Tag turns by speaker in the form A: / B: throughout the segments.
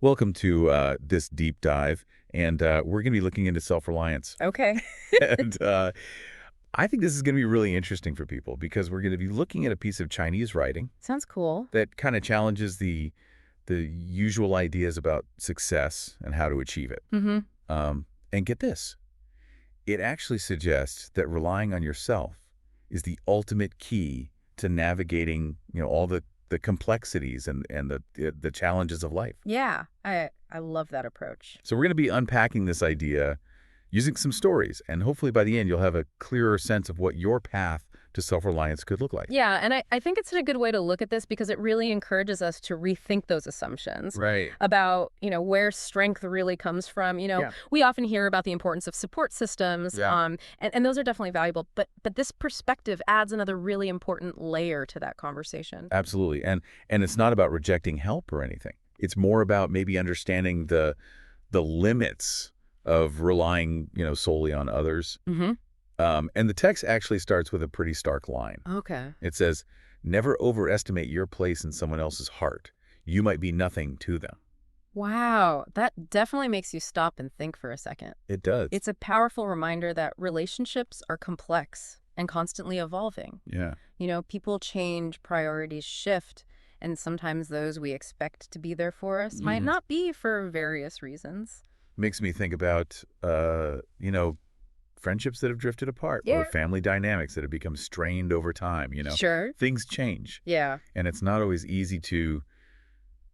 A: Welcome to this deep dive, and we're going to be looking into self-reliance.
B: Okay.
A: And I think this is going to be really interesting for people because we're going to be looking at a piece of Chinese writing
B: Sounds cool.
A: that kind of challenges the usual ideas about success and how to achieve it.
B: Mm-hmm.
A: And get this, it actually suggests that relying on yourself is the ultimate key to navigating, all the complexities and the challenges of life.
B: Yeah, I love that approach.
A: So we're going to be unpacking this idea using some stories, and hopefully by the end you'll have a clearer sense of what your path to self-reliance could look like.
B: Yeah, and I think it's a good way to look at this because it really encourages us to rethink those assumptions
A: Right.
B: about, where strength really comes from.
A: Yeah.
B: We often hear about the importance of support systems,
A: Yeah.
B: and those are definitely valuable, but this perspective adds another really important layer to that conversation.
A: Absolutely. And it's not about rejecting help or anything. It's more about maybe understanding the limits of relying, solely on others.
B: Mm-hmm.
A: And the text actually starts with a pretty stark line.
B: Okay.
A: It says, "Never overestimate your place in someone else's heart. You might be nothing to them."
B: Wow, that definitely makes you stop and think for a second.
A: It does.
B: It's a powerful reminder that relationships are complex and constantly evolving.
A: Yeah.
B: People change, priorities shift, and sometimes those we expect to be there for us might not be for various reasons.
A: Makes me think about, friendships that have drifted apart or
B: Yeah.
A: family dynamics that have become strained over time,
B: Sure.
A: Things change,
B: Yeah,
A: and it's not always easy to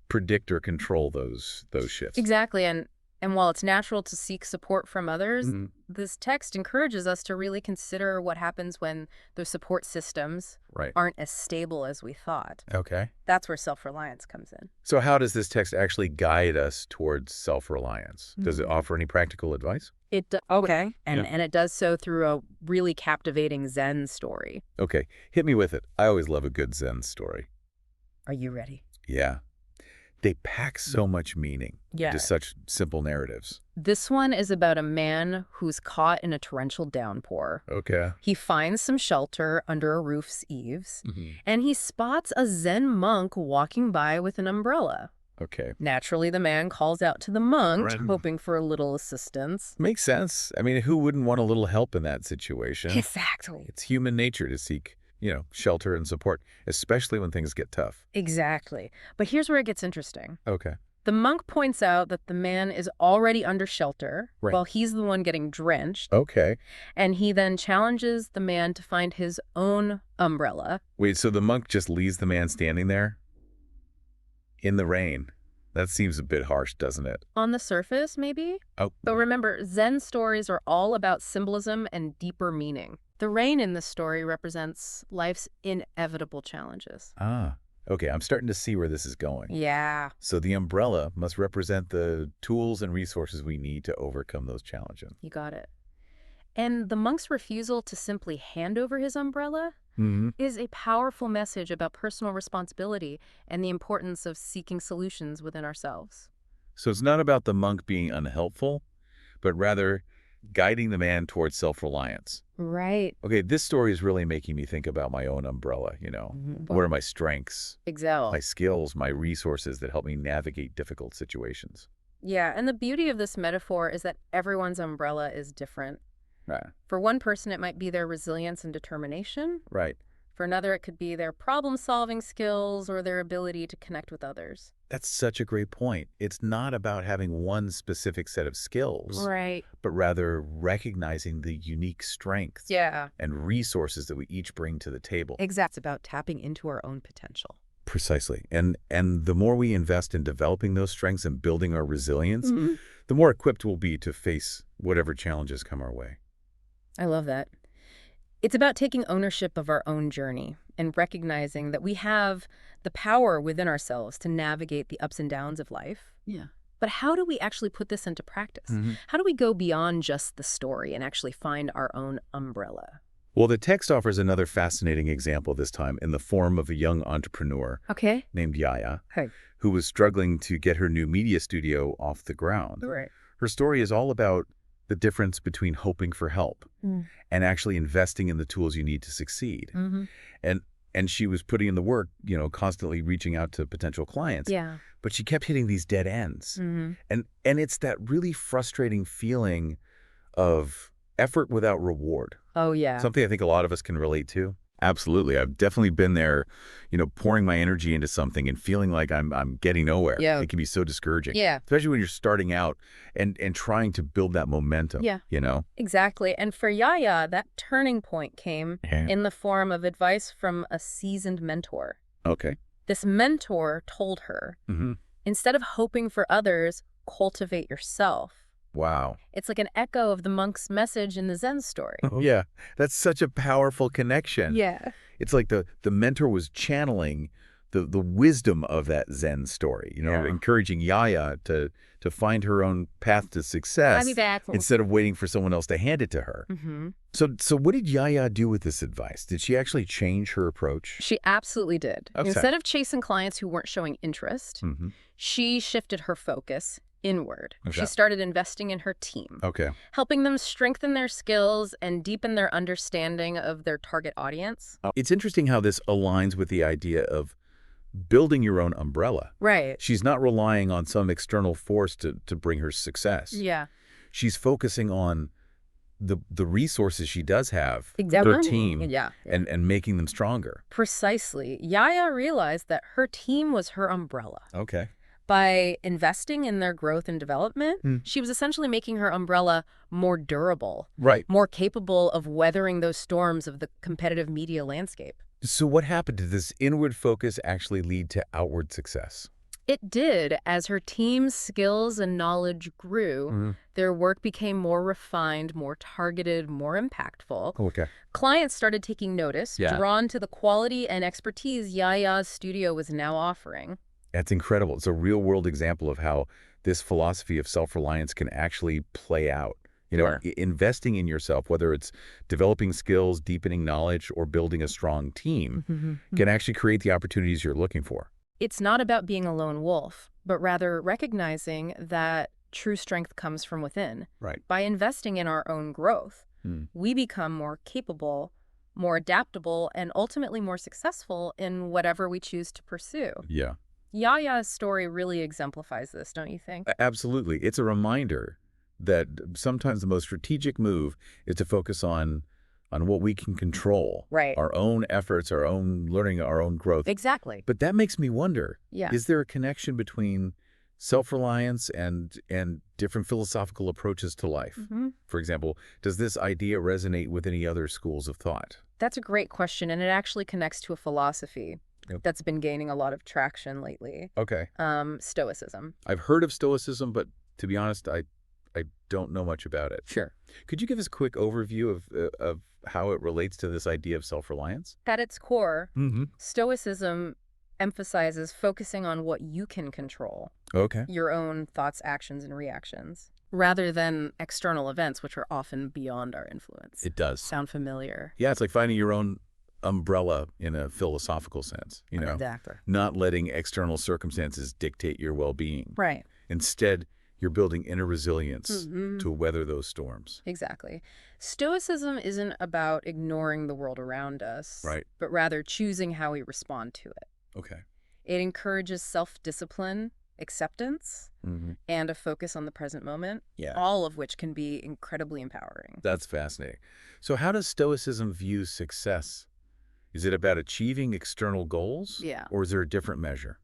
A: predict or control those shifts.
B: exactly. And while it's natural to seek support from others,
A: Mhm.
B: this text encourages us to really consider what happens when those support systems
A: Right.
B: aren't as stable as we thought.
A: Okay.
B: That's where self-reliance comes in.
A: So how does this text actually guide us towards self-reliance? Does it
B: Mhm.
A: offer any practical advice?
B: Okay. And
A: Yeah.
B: and it does so through a really captivating Zen story.
A: Okay, hit me with it. I always love a good Zen story.
B: Are you ready?
A: Yeah. They pack so much meaning
B: Yeah.
A: into such simple narratives.
B: This one is about a man who's caught in a torrential downpour.
A: Okay.
B: He finds some shelter under a roof's eaves,
A: Mhm.
B: and he spots a Zen monk walking by with an umbrella.
A: Okay.
B: Naturally, the man calls out to the monk,
A: Right.
B: hoping for a little assistance.
A: Makes sense. I mean, who wouldn't want a little help in that situation?
B: Exactly.
A: It's human nature to seek, shelter and support, especially when things get tough.
B: Exactly. But here's where it gets interesting.
A: Okay.
B: The monk points out that the man is already under shelter,
A: Right.
B: while he's the one getting drenched,
A: Okay.
B: and he then challenges the man to find his own umbrella.
A: Wait, so the monk just leaves the man standing there in the rain? That seems a bit harsh, doesn't it?
B: On the surface, maybe?
A: Oh,
B: But remember, Zen stories are all about symbolism and deeper meaning. The rain in this story represents life's inevitable challenges.
A: okay. I'm starting to see where this is going.
B: Yeah.
A: So the umbrella must represent the tools and resources we need to overcome those challenges.
B: You got it. And the monk's refusal to simply hand over his umbrella
A: Mm-hmm.
B: is a powerful message about personal responsibility and the importance of seeking solutions within ourselves.
A: So it's not about the monk being unhelpful, but rather guiding the man towards self-reliance.
B: Right.
A: Okay, this story is really making me think about my own umbrella, What are my strengths, my skills, my resources that help me navigate difficult situations?
B: Yeah, and the beauty of this metaphor is that everyone's umbrella is different.
A: Right.
B: For one person, it might be their resilience and determination.
A: Right.
B: For another, it could be their problem-solving skills or their ability to connect with others.
A: That's such a great point. It's not about having one specific set of skills,
B: Right.
A: but rather recognizing the unique strengths
B: Yeah.
A: and resources that we each bring to the table.
B: Exactly. It's about tapping into our own potential.
A: Precisely. And the more we invest in developing those strengths and building our resilience,
B: Mhm.
A: the more equipped we'll be to face whatever challenges come our way.
B: I love that. It's about taking ownership of our own journey and recognizing that we have the power within ourselves to navigate the ups and downs of life.
A: Yeah.
B: But how do we actually put this into practice? How do we go beyond just the story and actually find our own umbrella?
A: Well, the text offers another fascinating example this time in the form of a young entrepreneur
B: Okay.
A: named Yaya,
B: Hey.
A: who was struggling to get her new media studio off the ground.
B: Right.
A: Her story is all about the difference between hoping for help and actually investing in the tools you need to succeed.
B: Mm-hmm.
A: And and she was putting in the work, constantly reaching out to potential clients.
B: Yeah.
A: But she kept hitting these dead ends. And it's that really frustrating feeling of effort without reward.
B: Oh, yeah.
A: Something I think a lot of us can relate to. Absolutely. I've definitely been there, pouring my energy into something and feeling like I'm getting nowhere.
B: Yeah.
A: It can be so discouraging.
B: Yeah.
A: Especially when you're starting out and trying to build that momentum.
B: Yeah. Exactly. And for Yaya, that turning point came in the form of advice from a seasoned mentor.
A: Okay.
B: This mentor told her, instead of hoping for others, cultivate yourself.
A: Wow.
B: It's like an echo of the monk's message in the Zen story.
A: Yeah, that's such a powerful connection.
B: Yeah.
A: It's like the mentor was channeling the wisdom of that Zen story, encouraging Yaya to find her own path to success
B: I'll be back.
A: instead of waiting for someone else to hand it to her. So what did Yaya do with this advice? Did she actually change her approach?
B: She absolutely did.
A: Okay.
B: Instead of chasing clients who weren't showing interest, she shifted her focus inward.
A: Okay.
B: She started investing in her team, helping them strengthen their skills and deepen their understanding of their target audience.
A: It's interesting how this aligns with the idea of building your own umbrella.
B: Right.
A: She's not relying on some external force to bring her success.
B: Yeah.
A: She's focusing on the resources she does have,
B: Exactly.
A: her team,
B: Yeah.
A: and making them stronger.
B: Precisely. Yaya realized that her team was her umbrella.
A: Okay.
B: By investing in their growth and development, she was essentially making her umbrella more durable,
A: Right.
B: more capable of weathering those storms of the competitive media landscape.
A: So what happened? Did this inward focus actually lead to outward success?
B: It did. As her team's skills and knowledge grew, their work became more refined, more targeted, more impactful.
A: Okay.
B: Clients started taking notice, drawn to the quality and expertise Yaya's studio was now offering.
A: That's incredible. It's a real-world example of how this philosophy of self-reliance can actually play out. Investing in yourself, whether it's developing skills, deepening knowledge, or building a strong team, can actually create the opportunities you're looking for.
B: It's not about being a lone wolf, but rather recognizing that true strength comes from within.
A: Right.
B: By investing in our own growth, we become more capable, more adaptable, and ultimately more successful in whatever we choose to pursue.
A: Yeah.
B: Yaya's story really exemplifies this, don't you think?
A: Absolutely. It's a reminder that sometimes the most strategic move is to focus on what we can control.
B: Right.
A: Our own efforts, our own learning, our own growth.
B: Exactly.
A: But that makes me wonder,
B: Yeah.
A: is there a connection between self-reliance and different philosophical approaches to life? For example, does this idea resonate with any other schools of thought?
B: That's a great question, and it actually connects to a philosophy that's been gaining a lot of traction lately.
A: Okay.
B: Stoicism.
A: I've heard of Stoicism, but to be honest, I don't know much about it.
B: Sure.
A: Could you give us a quick overview of how it relates to this idea of self-reliance?
B: At its core, Stoicism emphasizes focusing on what you can control.
A: Okay.
B: Your own thoughts, actions, and reactions, rather than external events, which are often beyond our influence.
A: It does.
B: Sound familiar?
A: Yeah, it's like finding your own umbrella in a philosophical sense,
B: Exactly.
A: not letting external circumstances dictate your well-being.
B: Right.
A: Instead, you're building inner resilience to weather those storms.
B: Exactly. Stoicism isn't about ignoring the world around us,
A: Right.
B: but rather choosing how we respond to it.
A: Okay.
B: It encourages self-discipline, acceptance, and a focus on the present moment, all of which can be incredibly empowering.
A: That's fascinating. So how does Stoicism view success? Is it about achieving external goals?
B: Yeah.
A: Or is there a different measure?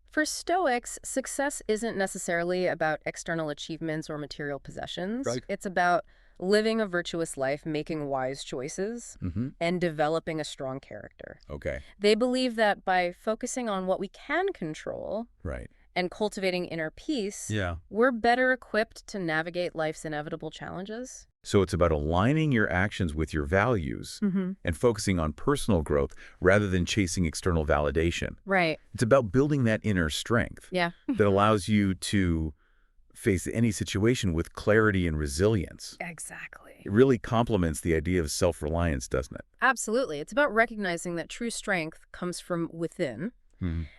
B: For Stoics, success isn't necessarily about external achievements or material possessions.
A: Right.
B: It's about living a virtuous life, making wise choices, and developing a strong character.
A: Okay.
B: They believe that by focusing on what we can control
A: Right.
B: and cultivating inner peace,
A: Yeah.
B: we're better equipped to navigate life's inevitable challenges.
A: So it's about aligning your actions with your values and focusing on personal growth rather than chasing external validation.
B: Right.
A: It's about building that inner strength
B: Yeah.
A: that allows you to face any situation with clarity and resilience.
B: Exactly.
A: It really complements the idea of self-reliance, doesn't it?
B: Absolutely. It's about recognizing that true strength comes from within,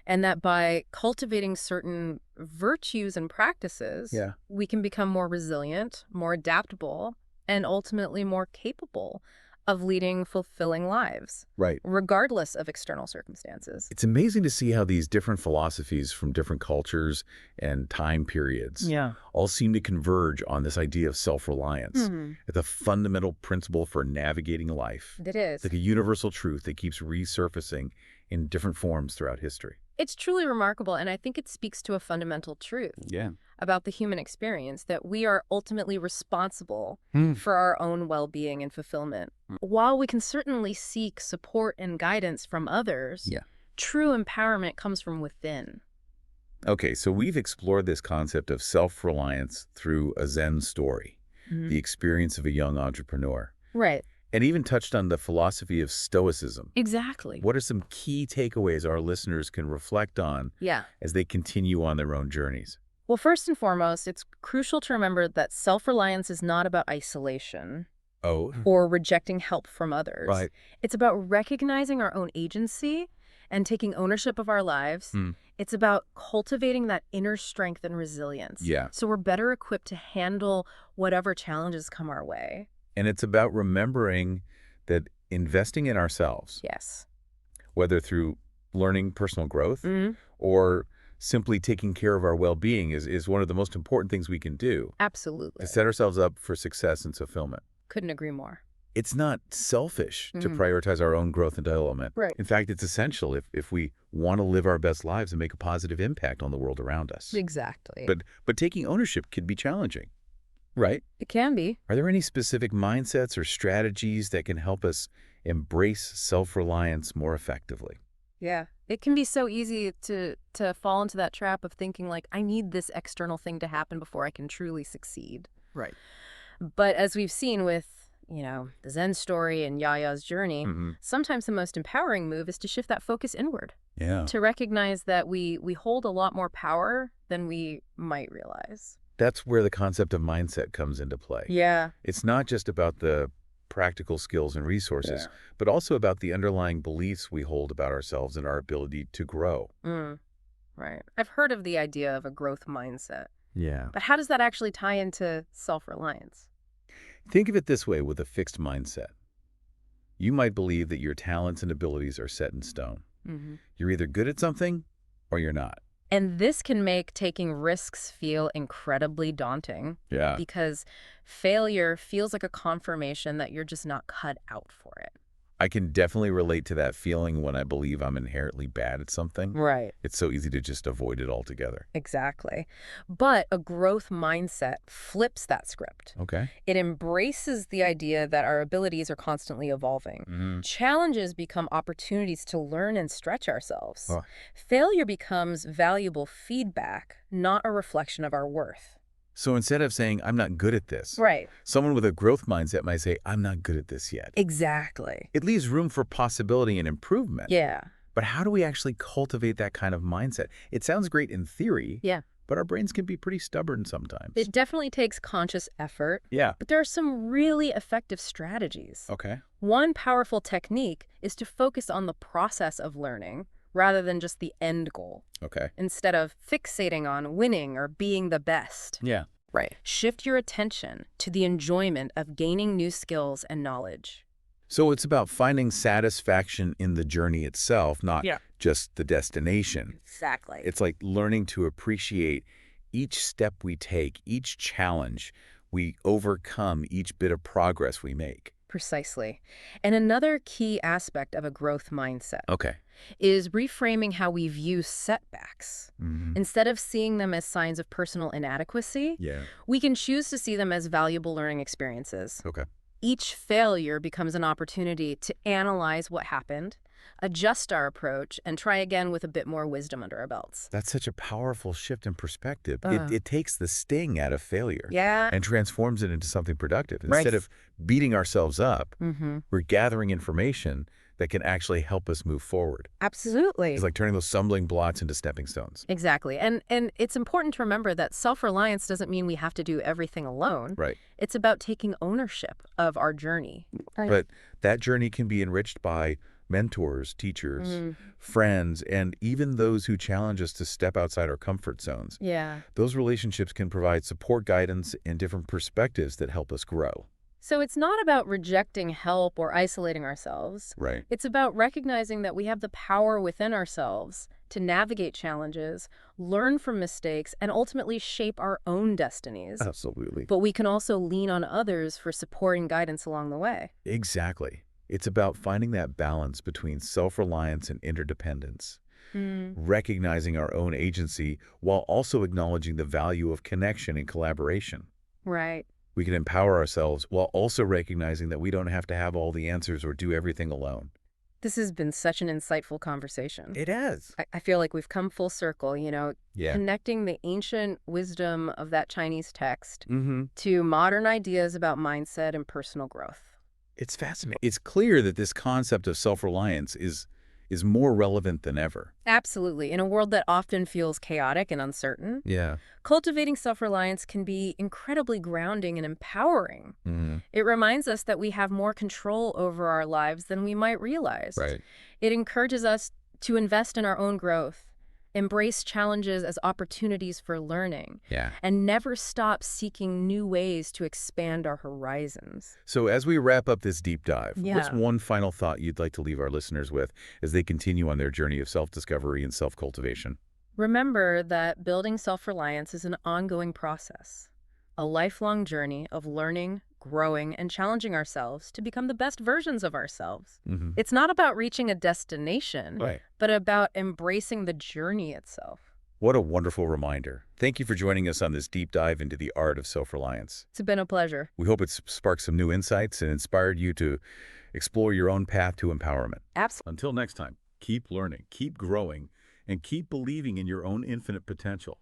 B: and that by cultivating certain virtues and practices, we can become more resilient, more adaptable, and ultimately more capable of leading fulfilling lives,
A: Right.
B: regardless of external circumstances.
A: It's amazing to see how these different philosophies from different cultures and time periods all seem to converge on this idea of self-reliance. It's a fundamental principle for navigating life.
B: It is.
A: It's like a universal truth that keeps resurfacing in different forms throughout history.
B: It's truly remarkable, and I think it speaks to a fundamental truth about the human experience, that we are ultimately responsible for our own well-being and fulfillment. While we can certainly seek support and guidance from others, true empowerment comes from within.
A: Okay, so we've explored this concept of self-reliance through a Zen story, the experience of a young entrepreneur.
B: Right.
A: And even touched on the philosophy of Stoicism.
B: Exactly.
A: What are some key takeaways our listeners can reflect on as they continue on their own journeys?
B: Well, first and foremost, it's crucial to remember that self-reliance is not about isolation or rejecting help from others.
A: Right.
B: It's about recognizing our own agency and taking ownership of our lives. It's about cultivating that inner strength and resilience. So we're better equipped to handle whatever challenges come our way.
A: And it's about remembering that investing in ourselves, whether through learning personal growth or simply taking care of our well-being is one of the most important things we can do.
B: Absolutely.
A: To set ourselves up for success and fulfillment.
B: Couldn't agree more.
A: It's not selfish to prioritize our own growth and development.
B: Right.
A: In fact, it's essential if we want to live our best lives and make a positive impact on the world around us.
B: Exactly.
A: But taking ownership can be challenging. Right?
B: It can be.
A: Are there any specific mindsets or strategies that can help us embrace self-reliance more effectively?
B: Yeah. It can be so easy to fall into that trap of thinking like, I need this external thing to happen before I can truly succeed.
A: Right.
B: But as we've seen with, the Zen story and Yaya's journey, sometimes the most empowering move is to shift that focus inward.
A: Yeah.
B: To recognize that we hold a lot more power than we might realize.
A: That's where the concept of mindset comes into play.
B: Yeah.
A: It's not just about the practical skills and resources, but also about the underlying beliefs we hold about ourselves and our ability to grow.
B: Right. I've heard of the idea of a growth mindset.
A: Yeah.
B: But how does that actually tie into self-reliance?
A: Think of it this way with a fixed mindset. You might believe that your talents and abilities are set in stone. You're either good at something or you're not.
B: And this can make taking risks feel incredibly daunting.
A: Yeah.
B: Because failure feels like a confirmation that you're just not cut out for it.
A: I can definitely relate to that feeling when I believe I'm inherently bad at something.
B: Right.
A: It's so easy to just avoid it altogether.
B: Exactly. But a growth mindset flips that script.
A: Okay.
B: It embraces the idea that our abilities are constantly evolving. Challenges become opportunities to learn and stretch ourselves. Failure becomes valuable feedback, not a reflection of our worth.
A: So instead of saying, I'm not good at this, someone with a growth mindset might say, I'm not good at this yet.
B: Exactly.
A: It leaves room for possibility and improvement.
B: Yeah.
A: But how do we actually cultivate that kind of mindset? It sounds great in theory, but our brains can be pretty stubborn sometimes.
B: It definitely takes conscious effort.
A: Yeah.
B: But there are some really effective strategies.
A: Okay.
B: One powerful technique is to focus on the process of learning rather than just the end goal.
A: Okay.
B: Instead of fixating on winning or being the best.
A: Yeah.
B: Right. Shift your attention to the enjoyment of gaining new skills and knowledge.
A: So it's about finding satisfaction in the journey itself, not just the destination.
B: Exactly.
A: It's like learning to appreciate each step we take, each challenge we overcome, each bit of progress we make.
B: Precisely. And another key aspect of a growth mindset is reframing how we view setbacks. Instead of seeing them as signs of personal inadequacy, we can choose to see them as valuable learning experiences. Each failure becomes an opportunity to analyze what happened, adjust our approach, and try again with a bit more wisdom under our belts.
A: That's such a powerful shift in perspective. It takes the sting out of failure
B: Yeah.
A: and transforms it into something productive. Instead of beating ourselves up, we're gathering information that can actually help us move forward.
B: Absolutely.
A: It's like turning those stumbling blocks into stepping stones.
B: Exactly. And it's important to remember that self-reliance doesn't mean we have to do everything alone.
A: Right.
B: It's about taking ownership of our journey.
A: But that journey can be enriched by mentors, teachers, friends, and even those who challenge us to step outside our comfort zones.
B: Yeah.
A: Those relationships can provide support, guidance, and different perspectives that help us grow.
B: So it's not about rejecting help or isolating ourselves.
A: Right.
B: It's about recognizing that we have the power within ourselves to navigate challenges, learn from mistakes, and ultimately shape our own destinies.
A: Absolutely.
B: But we can also lean on others for support and guidance along the way.
A: Exactly. It's about finding that balance between self-reliance and interdependence, recognizing our own agency while also acknowledging the value of connection and collaboration.
B: Right.
A: We can empower ourselves while also recognizing that we don't have to have all the answers or do everything alone.
B: This has been such an insightful conversation.
A: It has.
B: I feel like we've come full circle,
A: Yeah.
B: connecting the ancient wisdom of that Chinese text to modern ideas about mindset and personal growth.
A: It's fascinating. It's clear that this concept of self-reliance is more relevant than ever.
B: Absolutely. In a world that often feels chaotic and uncertain,
A: Yeah.
B: cultivating self-reliance can be incredibly grounding and empowering. It reminds us that we have more control over our lives than we might realize.
A: Right.
B: It encourages us to invest in our own growth, embrace challenges as opportunities for learning,
A: Yeah.
B: and never stop seeking new ways to expand our horizons.
A: So as we wrap up this deep dive,
B: Yeah.
A: what's one final thought you'd like to leave our listeners with as they continue on their journey of self-discovery and self-cultivation?
B: Remember that building self-reliance is an ongoing process, a lifelong journey of learning, growing, and challenging ourselves to become the best versions of ourselves. It's not about reaching a destination,
A: Right.
B: but about embracing the journey itself.
A: What a wonderful reminder. Thank you for joining us on this deep dive into the art of self-reliance.
B: It's been a pleasure.
A: We hope it's sparked some new insights and inspired you to explore your own path to empowerment.
B: Absolutely.
A: Until next time, keep learning, keep growing, and keep believing in your own infinite potential.